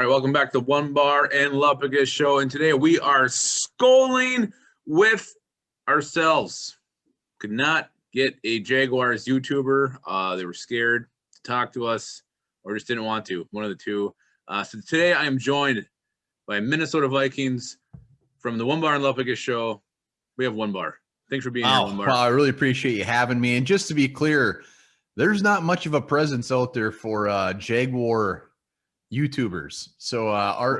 right, welcome back to One Bar and Lupagus Show. And today we are SKOL'ing with ourselves. Could not get a Jaguars YouTuber. They were scared to talk to us or just didn't want to, one of the two. So today I am joined by Minnesota Vikings from the One Bar and Lupagus Show. We have One Bar. Thanks for being here, One Bar. Wow, I really appreciate you having me. And just to be clear, there's not much of a presence out there for Jaguar YouTubers. So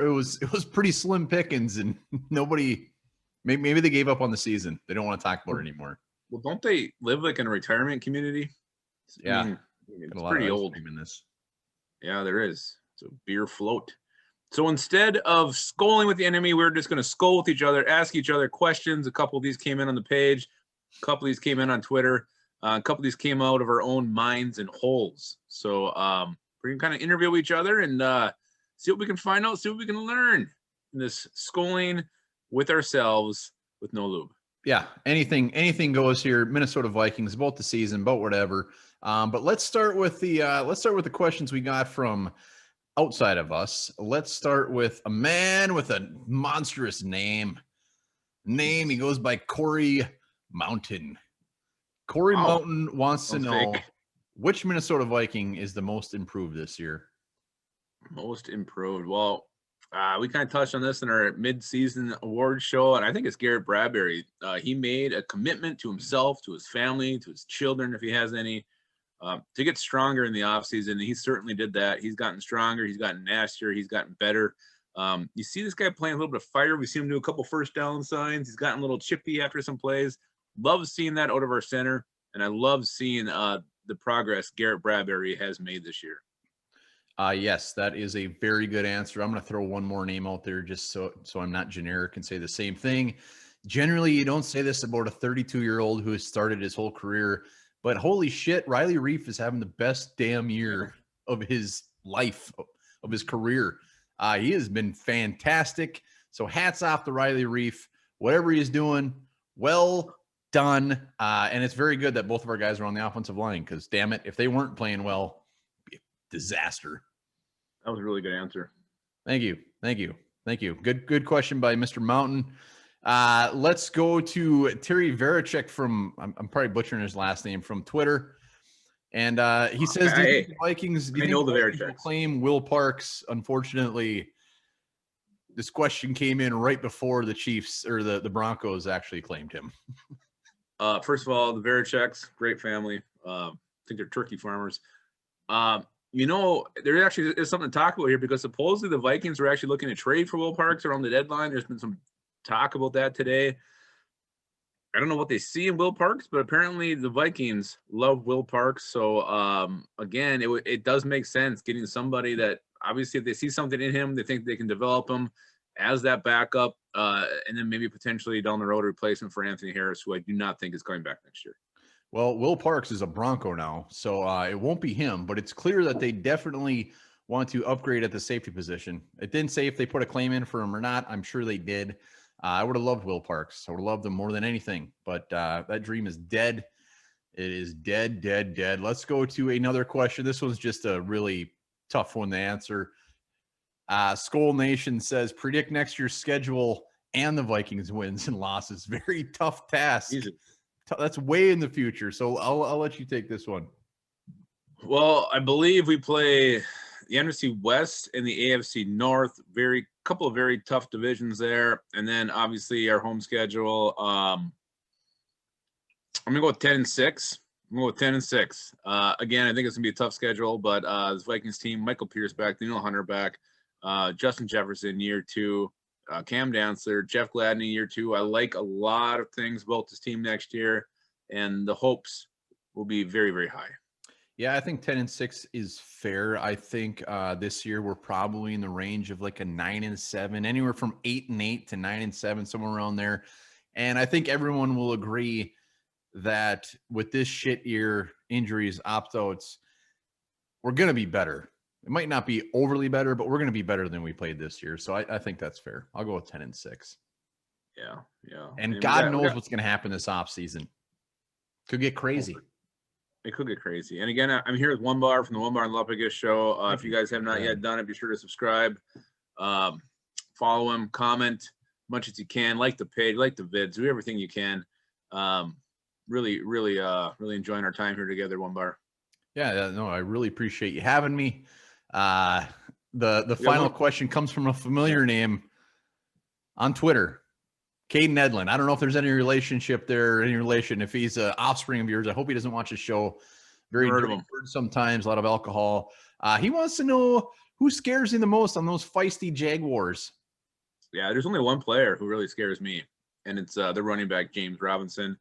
it was pretty slim pickings, and nobody. Maybe they gave up on the season. They don't want to talk about it anymore. Well, don't they live like in a retirement community? Yeah, I mean, it's pretty old. In this. Yeah, there is. It's a beer float. So instead of SKOL'ing with the enemy, we're just going to SKOL with each other, ask each other questions. A couple of these came in on the page. A couple of these came in on Twitter. A couple of these came out of our own minds and holes. So we're going to kind of interview each other and see what we can find out, see what we can learn in this SKOL'ing with ourselves with no lube. Yeah, anything goes here. Minnesota Vikings, about the season, about whatever. But let's start with the questions we got from outside of us. Let's start with a man with a monstrous name. He goes by Corey Mountain. Corey Mountain wants to know which Minnesota Viking is the most improved this year. Most improved. Well, we kind of touched on this in our mid-season award show, and I think it's Garrett Bradbury. He made a commitment to himself, to his family, to his children, if he has any, to get stronger in the offseason. And he certainly did that. He's gotten stronger. He's gotten nastier. He's gotten better. You see this guy playing a little bit of fire. We've seen him do a couple first down signs. He's gotten a little chippy after some plays. Love seeing that out of our center, and I love seeing the progress Garrett Bradbury has made this year. Yes, that is a very good answer. I'm going to throw one more name out there just so I'm not generic and say the same thing. Generally, you don't say this about a 32-year-old who has started his whole career, but holy shit, Riley Reiff is having the best damn year of his life, of his career. He has been fantastic. So hats off to Riley Reiff. Whatever he's doing, well done. And it's very good that both of our guys are on the offensive line because, damn it, if they weren't playing well, it'd be a disaster. That was a really good answer. Thank you. Good question by Mr. Mountain. Let's go to Terry Varacek from, I'm probably butchering his last name, from Twitter. And he says, do you think the Vikings will claim Will Parks? Unfortunately, this question came in right before the Chiefs or the Broncos actually claimed him. First of all, the Varaceks, great family. I think they're turkey farmers. There actually is something to talk about here because supposedly the Vikings were actually looking to trade for Will Parks around the deadline. There's been some talk about that today. I don't know what they see in Will Parks, but apparently the Vikings love Will Parks. So, again, it does make sense getting somebody that obviously if they see something in him, they think they can develop him as that backup, and then maybe potentially down the road a replacement for Anthony Harris, who I do not think is coming back next year. Well, Will Parks is a Bronco now, so it won't be him, but it's clear that they definitely want to upgrade at the safety position. It didn't say if they put a claim in for him or not. I'm sure they did. I would have loved Will Parks. I would have loved him more than anything, but that dream is dead. It is dead. Let's go to another question. This one's just a really tough one to answer. Skol Nation says, predict next year's schedule and the Vikings wins and losses. Very tough task. Easy. That's way in the future. So I'll let you take this one. Well, I believe we play the NFC West and the AFC North. Couple of very tough divisions there. And then obviously our home schedule. I'm going to go with 10-6. Again, I think it's going to be a tough schedule, but this Vikings team, Michael Pierce back, Daniel Hunter back, Justin Jefferson year 2. Cam Dantzler, Jeff Gladney year 2. I like a lot of things about this team next year, and the hopes will be very, very high. Yeah, I think 10-6 is fair. I think this year we're probably in the range of like a 9-7, anywhere from 8-8 to 9-7, somewhere around there. And I think everyone will agree that with this shit year, injuries, opt-outs, we're going to be better. It might not be overly better, but we're going to be better than we played this year. So I think that's fair. I'll go with 10-6. Yeah. And God knows what's going to happen this offseason. Could get crazy. It could get crazy. And again, I'm here with One Bar from the One Bar and Lupagus Show. If you guys have not yet done it, be sure to subscribe. Follow him, comment much as you can, like the page, like the vids, do everything you can. Really enjoying our time here together, One Bar. Yeah, no, I really appreciate you having me. The final question comes from a familiar name on Twitter, Caden Edlin. I don't know if there's any relationship there, any relation. If he's an offspring of yours, I hope he doesn't watch the show. Very dirty word sometimes, a lot of alcohol. He wants to know who scares you the most on those feisty Jaguars. Yeah, there's only one player who really scares me, and it's the running back, James Robinson.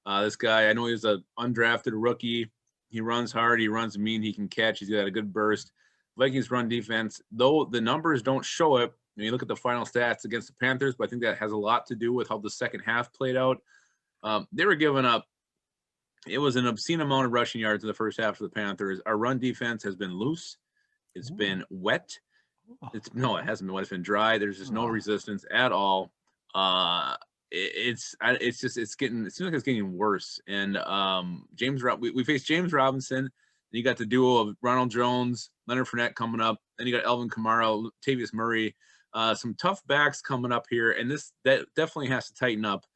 This guy, I know he's an undrafted rookie. He runs hard. He runs mean. He can catch. He's got a good burst. Vikings run defense, though the numbers don't show it. You look at the final stats against the Panthers, but I think that has a lot to do with how the second half played out. They were giving up. It was an obscene amount of rushing yards in the first half of the Panthers. Our run defense has been loose. It's been wet. It hasn't been wet. It's been dry. There's just no resistance at all. It seems like it's getting worse. And we faced James Robinson. Then you got the duo of Ronald Jones, Leonard Fournette coming up. Then you got Alvin Kamara, Latavius Murray. Some tough backs coming up here, and that definitely has to tighten up.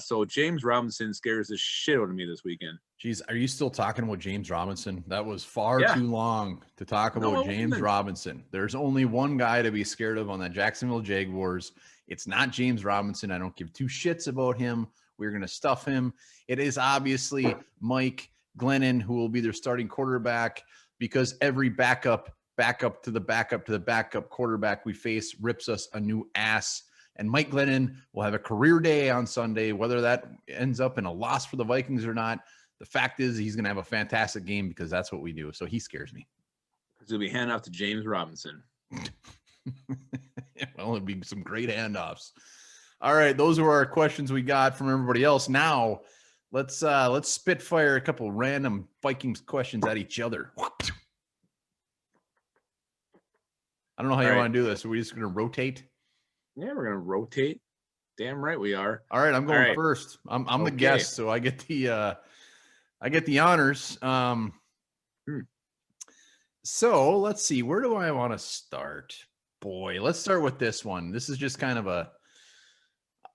So James Robinson scares the shit out of me this weekend. Geez, are you still talking about James Robinson? That was far too long to talk about James Robinson. There's only one guy to be scared of on that Jacksonville Jaguars. It's not James Robinson. I don't give two shits about him. We're going to stuff him. It is obviously Mike Glennon, who will be their starting quarterback, because every backup to the backup quarterback we face rips us a new ass. And Mike Glennon will have a career day on Sunday, whether that ends up in a loss for the Vikings or not. The fact is he's going to have a fantastic game, because that's what we do. So he scares me. He'll be handing off to James Robinson. Well, it'd be some great handoffs. All right, those are our questions we got from everybody else. Now, let's spitfire a couple random Vikings questions at each other. I don't know how you want to do this. Are we just going to rotate? Yeah, we're going to rotate. Damn right we are. All right, I'm going first. I'm the guest, so I get the honors. So let's see. Where do I want to start? Boy, let's start with this one. This is just kind of a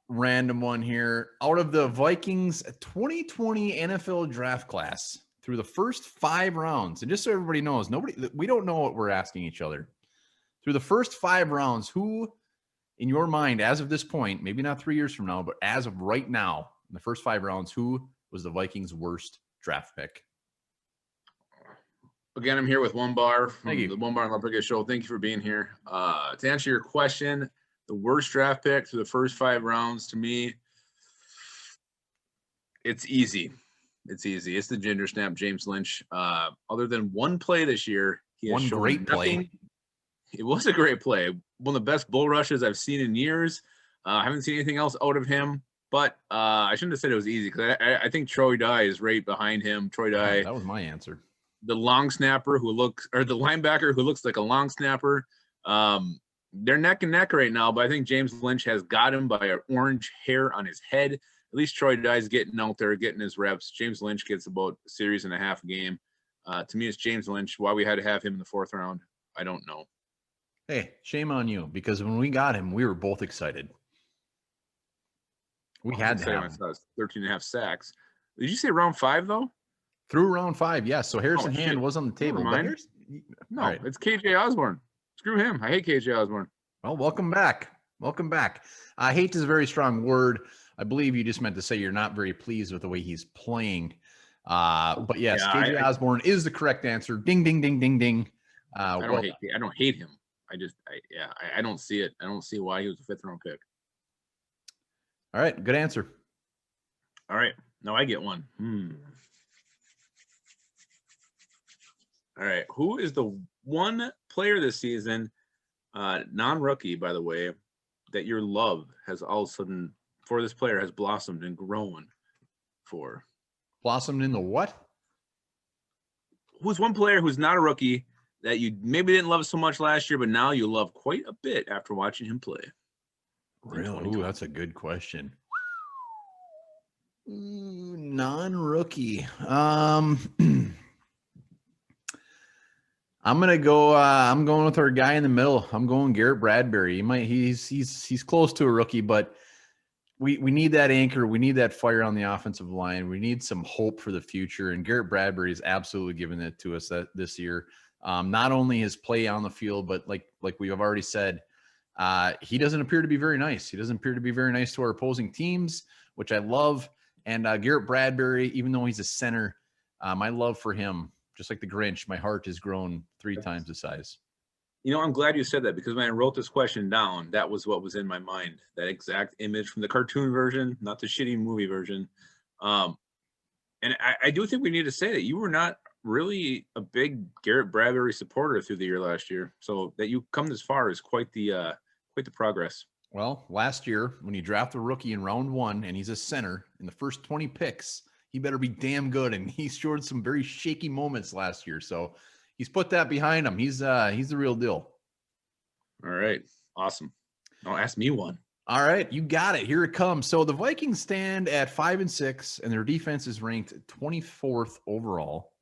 random one here. Out of the Vikings 2020 NFL draft class, through the first 5 rounds, and just so everybody knows, we don't know what we're asking each other. Through the first 5 rounds, who, in your mind, as of this point, maybe not 3 years from now, but as of right now, in the first 5 rounds, who was the Vikings' worst draft pick? Again, I'm here with One Bar from the One Bar and Leprechaun Show. Thank you for being here. To answer your question, the worst draft pick through the first 5 rounds, to me, it's easy. It's easy. It's the ginger snap, James Lynch. Other than one play this year, he has shown great nothing. Play. It was a great play. One of the best bull rushes I've seen in years. I haven't seen anything else out of him. But I shouldn't have said it was easy, because I think Troy Dye is right behind him. Troy Dye. That was my answer. The long snapper the linebacker who looks like a long snapper. They're neck and neck right now, but I think James Lynch has got him by an orange hair on his head. At least Troy Dye's getting out there, getting his reps. James Lynch gets about a series and a half a game. To me, it's James Lynch. Why we had to have him in the 4th round, I don't know. Hey, shame on you, because when we got him, we were both excited. We had to have him. 13 and a half sacks. Did you say round 5, though? Through round 5, yes. So Harrison Hand was on the table. No, it's KJ Osborne. Screw him. I hate KJ Osborne. Well, welcome back. Welcome back. Hate is a very strong word. I believe you just meant to say you're not very pleased with the way he's playing. But yes, KJ Osborne is the correct answer. Ding, ding, ding, ding, ding. I don't hate him. I don't see it. I don't see why he was a 5th round pick. All right, good answer. All right, now I get one. All right, who is the one player this season, non-rookie, by the way, that your love has all of a sudden, for this player, has blossomed and grown for? Blossomed in the what? Who's one player who's not a rookie that you maybe didn't love so much last year, but now you love quite a bit after watching him play? Really? Ooh, that's a good question. Non-rookie. I'm gonna go. I'm going with our guy in the middle. I'm going Garrett Bradbury. He's close to a rookie, but we need that anchor. We need that fire on the offensive line. We need some hope for the future. And Garrett Bradbury is absolutely giving it to us this year. Not only his play on the field, but like we have already said, he doesn't appear to be very nice. He doesn't appear to be very nice to our opposing teams, which I love. And Garrett Bradbury, even though he's a center, my love for him, just like the Grinch, my heart has grown 3 times the size. I'm glad you said that, because when I wrote this question down, that was what was in my mind. That exact image from the cartoon version, not the shitty movie version. And I do think we need to say that you were not really a big Garrett Bradbury supporter through the year last year. So that you come this far is quite the progress. Well, last year, when you draft a rookie in round 1 and he's a center in the first 20 picks, he better be damn good. And he showed some very shaky moments last year. So he's put that behind him. He's the real deal. All right. Awesome. Now ask me one. All right. You got it. Here it comes. So the Vikings stand at 5-6, and their defense is ranked 24th overall.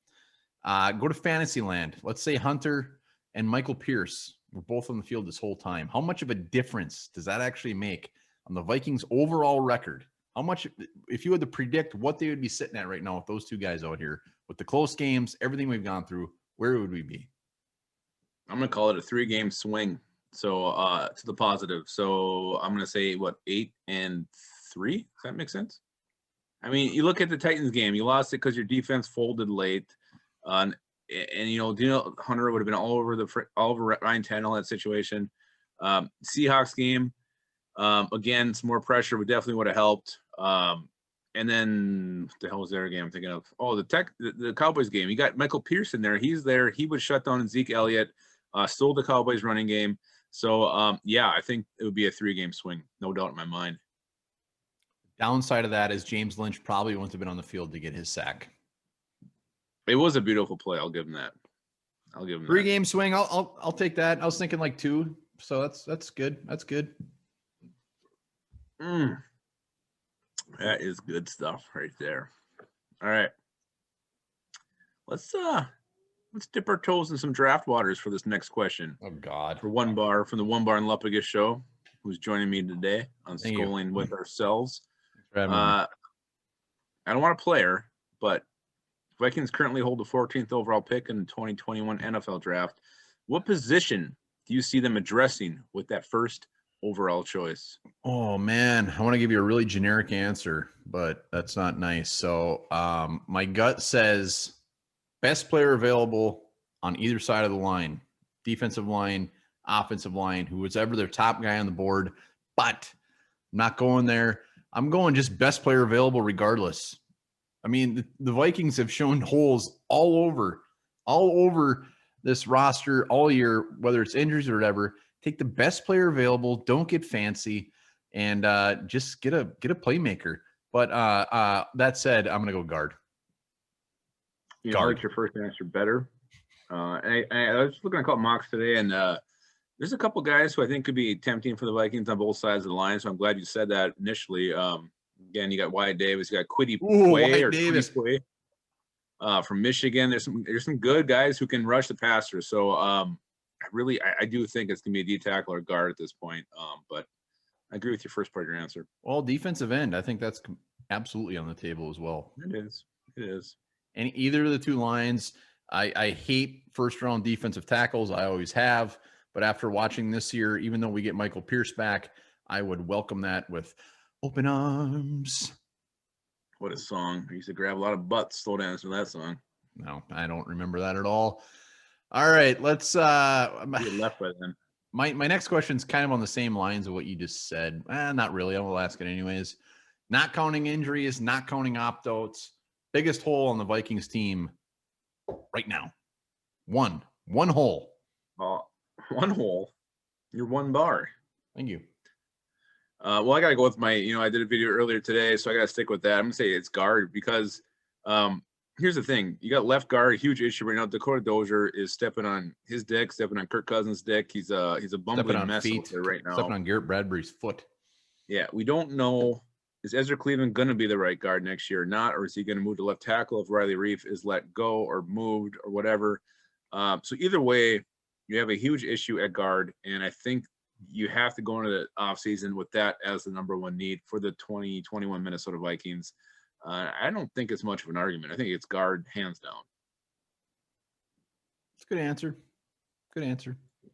Go to Fantasyland. Let's say Hunter and Michael Pierce were both on the field this whole time. How much of a difference does that actually make on the Vikings' overall record? How much, if you had to predict what they would be sitting at right now with those two guys out here, with the close games, everything we've gone through, where would we be? I'm going to call it a 3-game swing. So to the positive. So I'm going to say, 8-3? Does that make sense? I mean, you look at the Titans game, you lost it because your defense folded late. And Hunter would have been all over Ryan Tannehill, that situation. Seahawks game, again, some more pressure would have helped. And then what the hell was their game I'm thinking of? Oh, the Cowboys game. You got Michael Pierce in there. He's there. He would shut down Zeke Elliott, stole the Cowboys running game. So, I think it would be a 3-game swing. No doubt in my mind. Downside of that is James Lynch probably wouldn't have been on the field to get his sack. It was a beautiful play. I'll give him that. 3-game swing. I'll take that. I was thinking like 2. So that's good. That's good. That is good stuff right there. All right. Let's dip our toes in some draft waters for this next question. Oh God. For One Bar, from the One Bar and Lupagus show, who's joining me today on SKOL'ing with ourselves. I don't want a player, but Vikings currently hold the 14th overall pick in the 2021 NFL draft. What position do you see them addressing with that first overall choice? Oh man, I want to give you a really generic answer, but that's not nice. So my gut says best player available on either side of the line, defensive line, offensive line, who was ever their top guy on the board, but I'm not going there. I'm going just best player available regardless. I mean, the Vikings have shown holes all over this roster all year, whether it's injuries or whatever. Take the best player available. Don't get fancy, and just get a playmaker. But that said, I'm gonna go guard. I like your first answer better. I was looking at a couple mocks today, and there's a couple guys who I think could be tempting for the Vikings on both sides of the line. So I'm glad you said that initially. Again, you got Wyatt Davis, you got Kwity Paye from Michigan. There's some good guys who can rush the passer. So I do think it's gonna be a D tackle or guard at this point. But I agree with your first part of your answer. Well, defensive end, I think that's absolutely on the table as well. It is. And either of the two lines, I hate first-round defensive tackles. I always have. But after watching this year, even though we get Michael Pierce back, I would welcome that with open arms. What a song. I used to grab a lot of butts. Slow dance to that song. No, I don't remember that at all. All right, let's You're left by then. My next question is kind of on the same lines of what you just said. Not really. I will ask it anyways. Not counting injuries, not counting opt-outs. Biggest hole on the Vikings team right now. One hole. One hole. You're One Bar. Thank you. Well, I got to go with my, I did a video earlier today, so I got to stick with that. I'm going to say it's guard because here's the thing. You got left guard, huge issue right now. Dakota Dozier is stepping on his dick, stepping on Kirk Cousins' dick. He's a bumbling mess out there right now. Stepping on Garrett Bradbury's foot. Yeah, we don't know. Is Ezra Cleveland going to be the right guard next year or not? Or is he going to move to left tackle if Riley Reif is let go or moved or whatever? So either way, you have a huge issue at guard, and I think you have to go into the offseason with that as the number one need for the 2021 Minnesota Vikings. I don't think it's much of an argument. I think it's guard hands down. It's a good answer. Good answer. I'm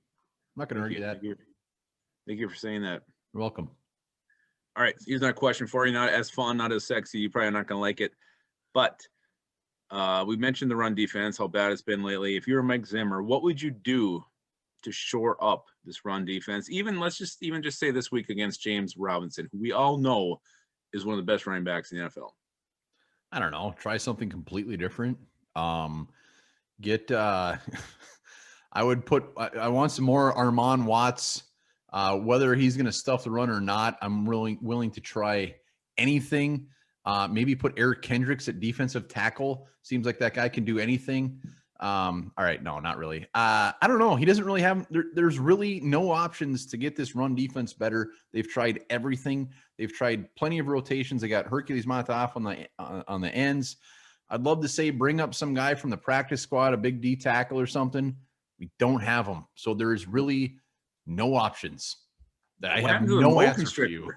not going to argue that. Thank you for saying that. You're welcome. All right, here's another question for you. Not as fun, not as sexy. You're probably not going to like it. But we mentioned the run defense, how bad it's been lately. If you were Mike Zimmer, what would you do to shore up this run defense? Let's just say this week against James Robinson, who we all know is one of the best running backs in the NFL. I don't know. Try something completely different. I want some more Armon Watts. Whether he's going to stuff the run or not, I'm really willing to try anything. Maybe put Eric Kendricks at defensive tackle. Seems like that guy can do anything. All right. No, not really. I don't know. He doesn't really have, there's really no options to get this run defense better. They've tried everything. They've tried plenty of rotations. They got Hercules Mataf on the ends. I'd love to say, bring up some guy from the practice squad, a big D tackle or something. We don't have them. So there's really no options. I have no answer for you.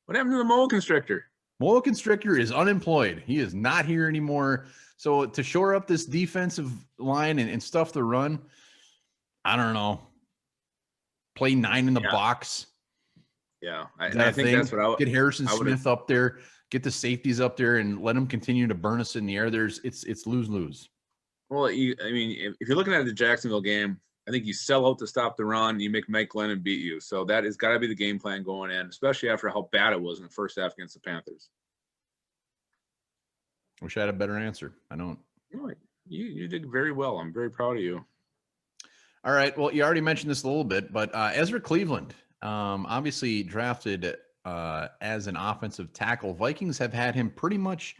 What happened to the Mole Constrictor? Mole Constrictor is unemployed. He is not here anymore. So to shore up this defensive line and stuff the run, I don't know. Play 9 in the box. Yeah, I think that's what I would get Harrison Smith up there, get the safeties up there, and let them continue to burn us in the air. It's lose-lose. Well, if you're looking at the Jacksonville game, I think you sell out to stop the run. You make Mike Glennon beat you. So that has got to be the game plan going in, especially after how bad it was in the first half against the Panthers. Wish I had a better answer. I don't. You did very well. I'm very proud of you. All right. Well, you already mentioned this a little bit, but Ezra Cleveland, obviously drafted as an offensive tackle. Vikings have had him pretty much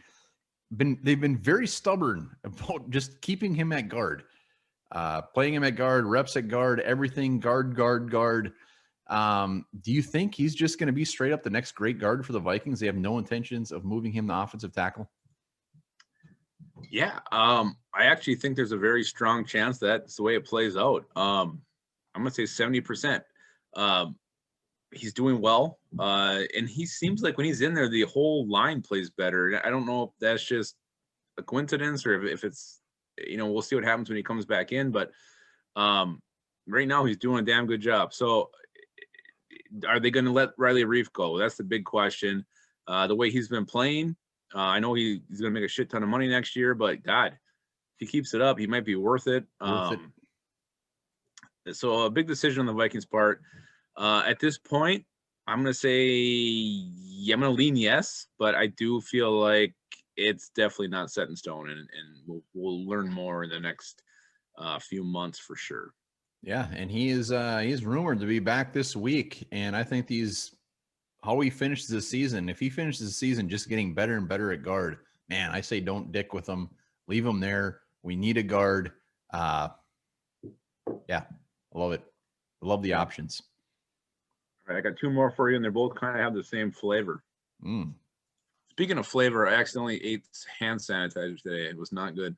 they've been very stubborn about just keeping him at guard. Playing him at guard, reps at guard, everything guard. Do you think he's just going to be straight up the next great guard for the Vikings? They have no intentions of moving him to offensive tackle? Yeah. I actually think there's a very strong chance that's the way it plays out. I'm going to say 70%. He's doing well. And he seems like when he's in there, the whole line plays better. I don't know if that's just a coincidence or if it's, we'll see what happens when he comes back in, but right now he's doing a damn good job. So are they going to let Riley Reif go? That's the big question. The way he's been playing, I know he's going to make a shit ton of money next year, but God, if he keeps it up, he might be worth it. So a big decision on the Vikings part. At this point, I'm going to say, I'm going to lean yes, but I do feel like it's definitely not set in stone, and we'll learn more in the next few months for sure. Yeah, and he is rumored to be back this week, and I think how he finishes the season. If he finishes the season just getting better and better at guard, man, I say don't dick with him. Leave him there. We need a guard. Yeah, I love it. I love the options. All right, I got 2 more for you, and they both kind of have the same flavor. Speaking of flavor, I accidentally ate hand sanitizer today. It was not good.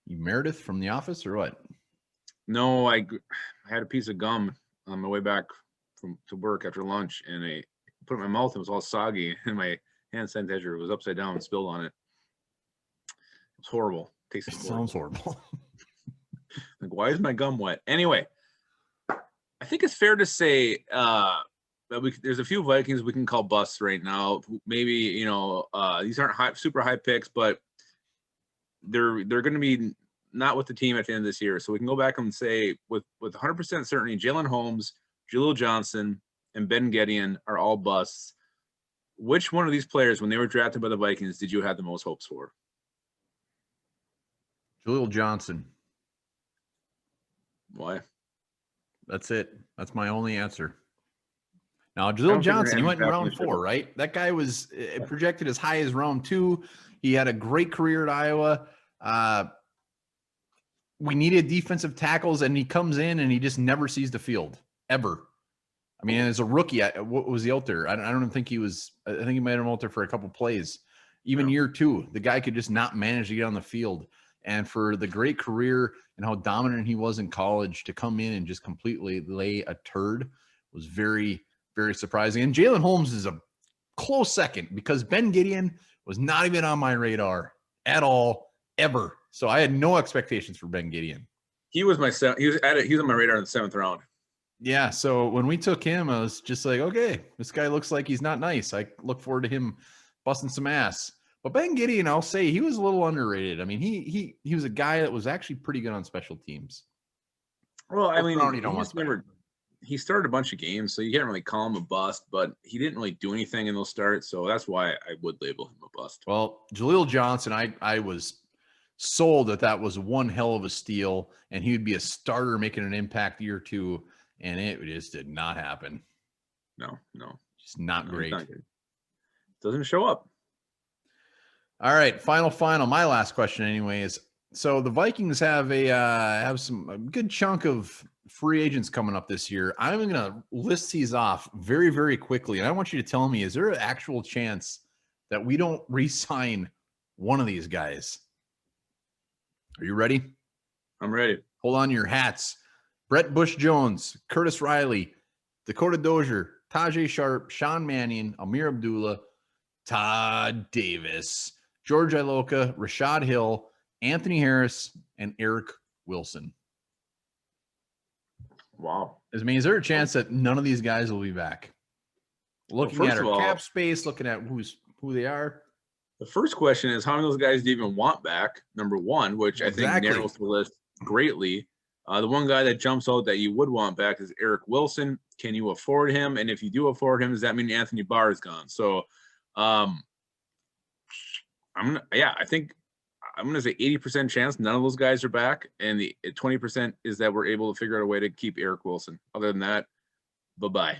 You Meredith from The Office or what? No, I had a piece of gum on my way back to work after lunch, and I put it in my mouth. It was all soggy, and my hand sanitizer was upside down and spilled on it. It was horrible. It sounds horrible. Like, why is my gum wet? Anyway, I think it's fair to say that there's a few Vikings we can call busts right now. Maybe these aren't super high picks, but they're going to be not with the team at the end of this year. So we can go back and say with 100% certainty, Jalen Holmes, Jaleel Johnson, and Ben Gedeon are all busts. Which one of these players, when they were drafted by the Vikings, did you have the most hopes for? Jaleel Johnson. Why? That's it. That's my only answer. Now, Jaleel Johnson, he went in round 4, right? That guy was projected as high as round 2. He had a great career at Iowa. We needed defensive tackles, and he comes in and he just never sees the field, ever. I mean, as a rookie, what was he out there? I don't think he was – I think he made him out there for a couple plays. Even year 2, the guy could just not manage to get on the field. And for the great career and how dominant he was in college, to come in and just completely lay a turd was very, very surprising. And Jalen Holmes is a close second, because Ben Gideon was not even on my radar at all, ever. So I had no expectations for Ben Gideon. He was he was on my radar in the 7th round. Yeah, so when we took him, I was just like, okay, this guy looks like he's not nice. I look forward to him busting some ass. But Ben Gideon, I'll say, he was a little underrated. I mean, he was a guy that was actually pretty good on special teams. Well, I mean, he started a bunch of games, so you can't really call him a bust, but he didn't really do anything in those starts, so that's why I would label him a bust. Well, Jaleel Johnson, I was sold that was one hell of a steal, and he would be a starter making an impact year 2, and it just did not happen. No. Just not great. Not doesn't show up. All right, final. My last question, anyway, is so the Vikings have a good chunk of free agents coming up this year. I'm going to list these off very, very quickly, and I want you to tell me: is there an actual chance that we don't re-sign one of these guys? Are you ready? I'm ready. Hold on to your hats. Brett Bush-Jones, Curtis Riley, Dakota Dozier, Tajay Sharp, Sean Mannion, Amir Abdullah, Todd Davis, George Iloka, Rashad Hill, Anthony Harris, and Eric Wilson. Wow. Is there a chance that none of these guys will be back? Looking at our cap space, looking at who they are. The first question is, how many of those guys do you even want back? Number one, which I think narrows the list greatly. The one guy that jumps out that you would want back is Eric Wilson. Can you afford him? And if you do afford him, does that mean Anthony Barr is gone? So, I think I'm gonna say 80% chance none of those guys are back, and the 20% is that we're able to figure out a way to keep Eric Wilson. Other than that, bye-bye.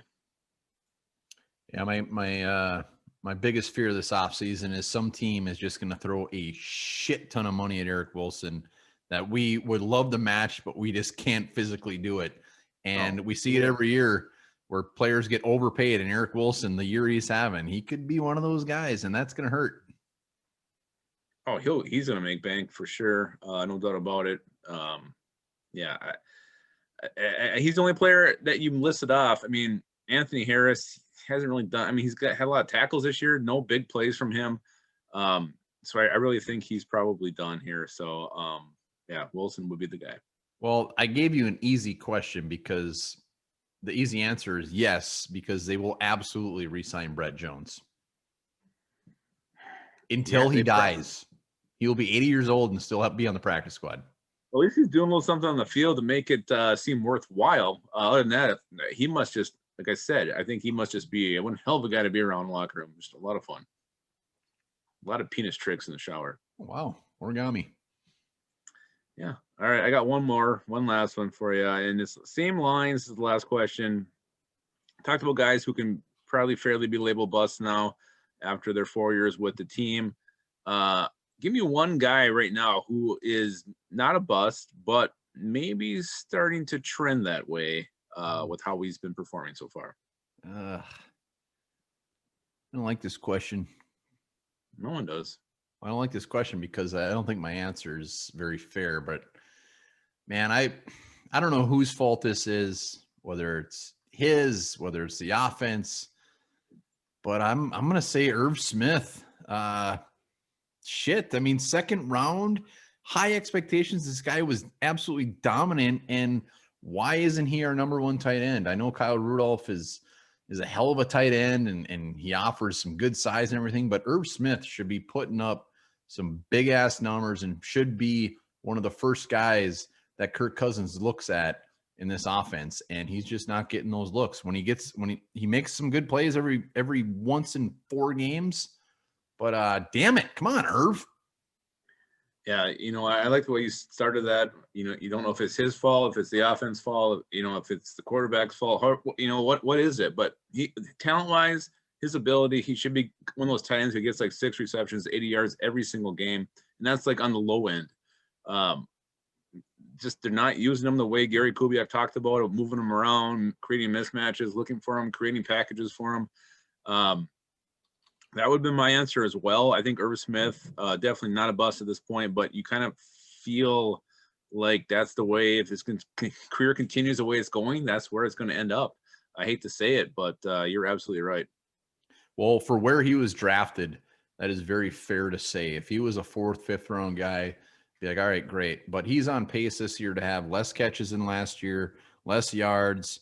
Yeah, my biggest fear this offseason is some team is just gonna throw a shit ton of money at Eric Wilson that we would love to match, but we just can't physically do it. And we see it every year where players get overpaid, and Eric Wilson, the year he's having, he could be one of those guys, and that's gonna hurt. Oh, he's going to make bank for sure. No doubt about it. He's the only player that you listed off. I mean, Anthony Harris hasn't really done. I mean, had a lot of tackles this year. No big plays from him. So I really think he's probably done here. So, Wilson would be the guy. Well, I gave you an easy question because the easy answer is yes, because they will absolutely re-sign Brett Jones until he dies. He'll be 80 years old and still be on the practice squad. At least he's doing a little something on the field to make it seem worthwhile. Other than that, he must just, like I said, I think he must just be one hell of a guy to be around in the locker room. Just a lot of fun. A lot of penis tricks in the shower. Wow. Origami. Yeah. All right. I got one last one for you. And it's same lines as the last question. Talked about guys who can probably fairly be labeled busts now after their 4 years with the team. Give me one guy right now who is not a bust, but maybe starting to trend that way with how he's been performing so far. I don't like this question. No one does. I don't like this question because I don't think my answer is very fair. But man, I don't know whose fault this is, whether it's his, whether it's the offense. But I'm gonna say Irv Smith. Shit. I mean, second round, high expectations. This guy was absolutely dominant. And why isn't he our number one tight end? I know Kyle Rudolph is a hell of a tight end, and he offers some good size and everything, but Irv Smith should be putting up some big ass numbers and should be one of the first guys that Kirk Cousins looks at in this offense. And he's just not getting those looks when he makes some good plays every once in 4 games. But damn it, come on, Irv. Yeah, I like the way you started that. You don't know if it's his fault, if it's the offense fault, if it's the quarterback's fault. What is it? But talent-wise, his ability, he should be one of those tight ends who gets like 6 receptions, 80 yards every single game, and that's like on the low end. Just they're not using him the way Gary Kubiak talked about, moving him around, creating mismatches, looking for him, creating packages for him. That would have been my answer as well. I think Irv Smith, definitely not a bust at this point, but you kind of feel like that's the way, if his career continues the way it's going, that's where it's going to end up. I hate to say it, but you're absolutely right. Well, for where he was drafted, that is very fair to say. If he was a fourth, fifth round guy, be like, all right, great. But he's on pace this year to have less catches than last year, less yards.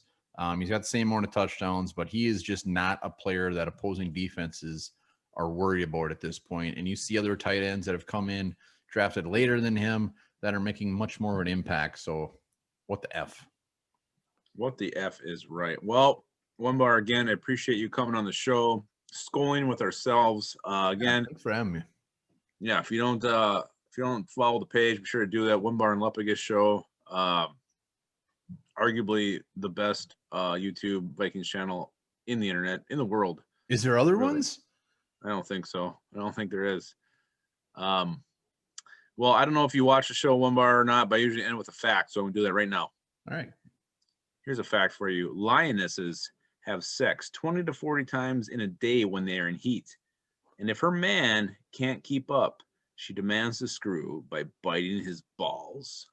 He's got the same amount of touchdowns, but he is just not a player that opposing defenses are worried about at this point. And you see other tight ends that have come in drafted later than him that are making much more of an impact. So what the F? What the F is right. Well, One Bar, again, I appreciate you coming on the show, SKOL'ing with ourselves. Again, thanks for having me. Yeah, if you don't follow the page, be sure to do that. One Bar and Lepigus show. Arguably the best YouTube Vikings channel in the internet, in the world. Is there other Really. ones? I don't think so. I don't think there is. Well, I don't know if you watch the show One Bar or not, but I usually end with a fact, so I'm gonna do that right now. All right. Here's a fact for you. Lionesses have sex 20 to 40 times in a day when they are in heat. And if her man can't keep up, she demands the screw by biting his balls.